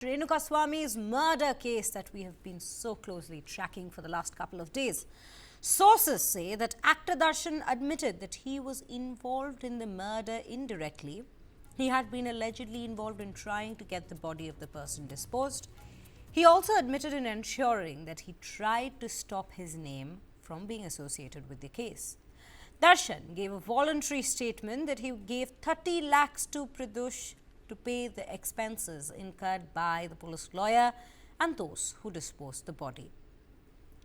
Renuka Swamy's murder case that we have been so closely tracking for the last couple of days. Sources say that actor Darshan admitted that he was involved in the murder indirectly. He had been allegedly involved in trying to get the body of the person disposed. He also admitted in ensuring that he tried to stop his name from being associated with the case. Darshan gave a voluntary statement that he gave 30 lakhs to Pradush to pay the expenses incurred by the police lawyer and those who disposed the body.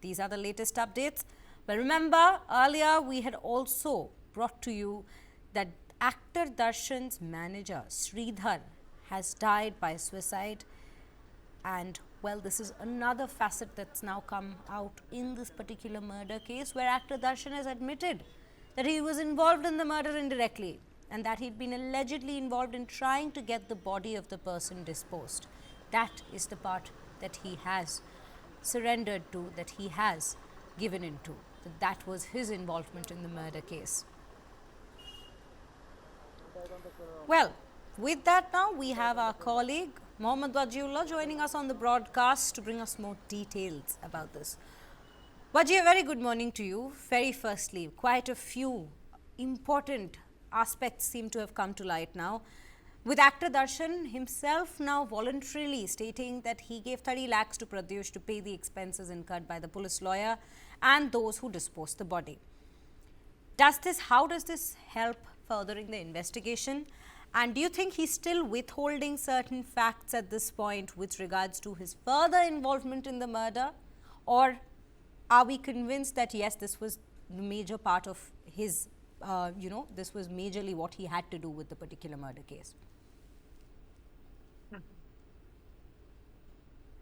These are the latest updates. But remember, earlier we had also brought to you that actor Darshan's manager, Sridhar, has died by suicide. And well, this is another facet that's now come out in this particular murder case where actor Darshan has admitted that he was involved in the murder indirectly and that he'd been allegedly involved in trying to get the body of the person disposed. That is the part that he has surrendered to, that he has given into. That was his involvement in the murder case. Well, with that now, we have our colleague Mohammad Wajiullah joining us on the broadcast to bring us more details about this. Waji, a very good morning to you. Very firstly, quite a few important aspects seem to have come to light now, with actor Darshan himself now voluntarily stating that he gave 30 lakhs to Pradush to pay the expenses incurred by the police lawyer and those who disposed the body. How does this help furthering the investigation? And do you think he's still withholding certain facts at this point with regards to his further involvement in the murder? Or are we convinced that yes, this was the major part of his this was majorly what he had to do with the particular murder case?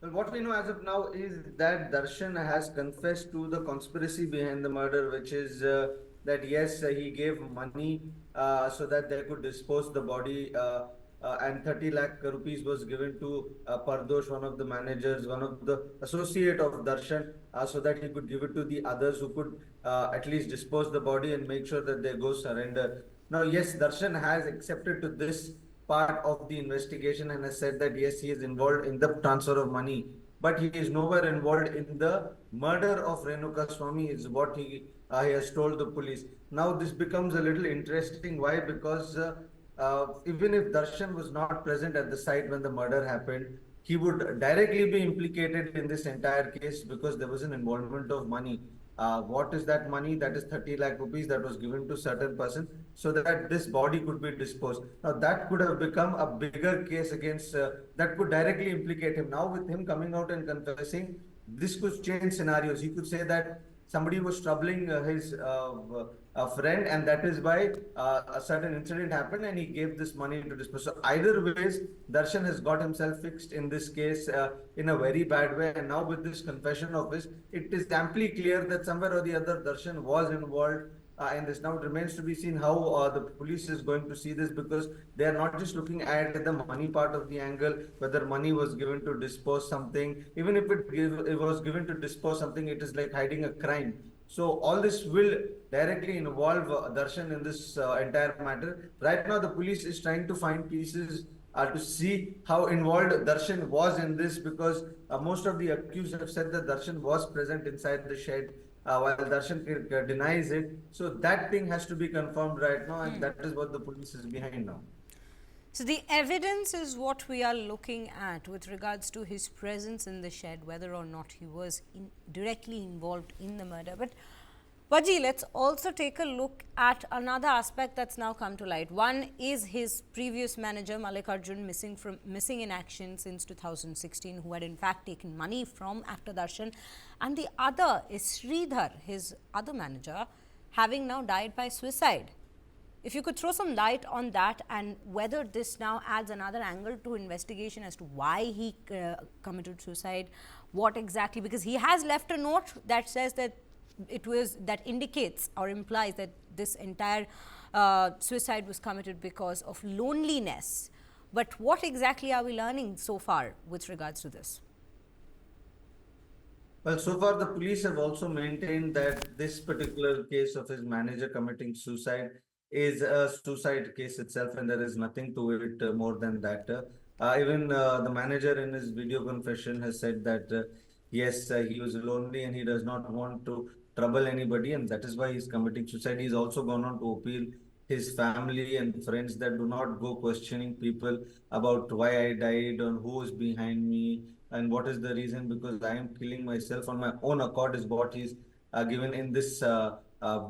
Well, what we know as of now is that Darshan has confessed to the conspiracy behind the murder, which is that yes, he gave money so that they could dispose the body, and 30 lakh rupees was given to Pradush, one of the managers, one of the associate of Darshan, so that he could give it to the others who could at least dispose the body and make sure that they go surrender. Now, yes, Darshan has accepted to this part of the investigation and has said that yes, he is involved in the transfer of money, but he is nowhere involved in the murder of Renuka Swamy, is what he has told the police. Now, this becomes a little interesting. Why? Because even if Darshan was not present at the site when the murder happened, he would directly be implicated in this entire case because there was an involvement of money. What is that money? That is 30 lakh rupees that was given to certain person so that this body could be disposed. Now that could have become a bigger case against, that could directly implicate him. Now with him coming out and confessing, this could change scenarios. He could say that somebody was troubling his friend, and that is why a certain incident happened and he gave this money to dispose. So either ways, Darshan has got himself fixed in this case in a very bad way, and now with this confession of his, it is amply clear that somewhere or the other Darshan was involved in this. Now it remains to be seen how the police is going to see this, because they are not just looking at the money part of the angle, whether money was given to dispose something. Even if it was given to dispose something, it is like hiding a crime. So all this will directly involve Darshan in this entire matter. Right now, the police is trying to find pieces to see how involved Darshan was in this, because most of the accused have said that Darshan was present inside the shed, while Darshan denies it. So that thing has to be confirmed right now, and that is what the police is behind now. So the evidence is what we are looking at with regards to his presence in the shed, whether or not he was directly involved in the murder. But Vaji, let's also take a look at another aspect that's now come to light. One is his previous manager, Mallikarjun, missing in action since 2016, who had in fact taken money from actor Darshan. And the other is Sridhar, his other manager, having now died by suicide. If you could throw some light on that and whether this now adds another angle to investigation as to why he committed suicide, what exactly, because he has left a note that says that that indicates or implies that this entire suicide was committed because of loneliness. But what exactly are we learning so far with regards to this? Well, so far the police have also maintained that this particular case of his manager committing suicide is a suicide case itself, and there is nothing to it more than that. Even the manager in his video confession has said that yes, he was lonely and he does not want to trouble anybody, and that is why he's committing suicide. He's also gone on to appeal his family and friends that do not go questioning people about why I died and who is behind me and what is the reason, because I am killing myself on my own accord, is what he's given in this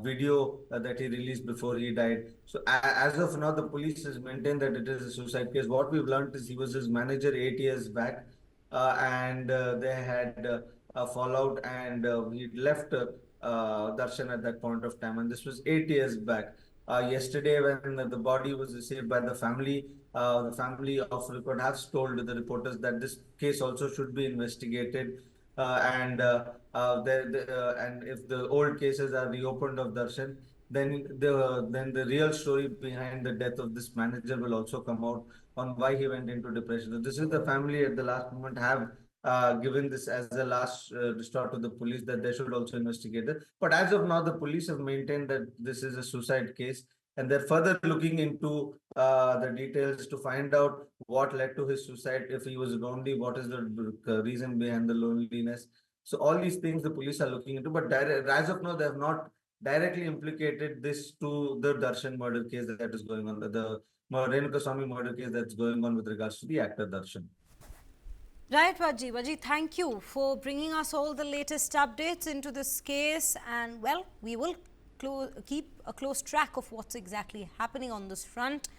video that he released before he died. So as of now, the police has maintained that it is a suicide case. What we've learned is he was his manager 8 years back, and they had a fallout, and he left Darshan at that point of time, and this was 8 years back. Yesterday, when the body was received by the family of report has told the reporters that this case also should be investigated, and if the old cases are reopened of Darshan, then the real story behind the death of this manager will also come out on why he went into depression. So this is the family at the last moment have given this as a last resort to the police that they should also investigate it. But as of now, the police have maintained that this is a suicide case, and they're further looking into the details to find out what led to his suicide. If he was lonely, what is the reason behind the loneliness? So all these things the police are looking into, but as of now, they have not directly implicated this to the Darshan murder case that is going on, the Renuka Swamy murder case that's going on with regards to the actor Darshan. Right, Vaji. Vaji, thank you for bringing us all the latest updates into this case. And well, we will keep a close track of what's exactly happening on this front.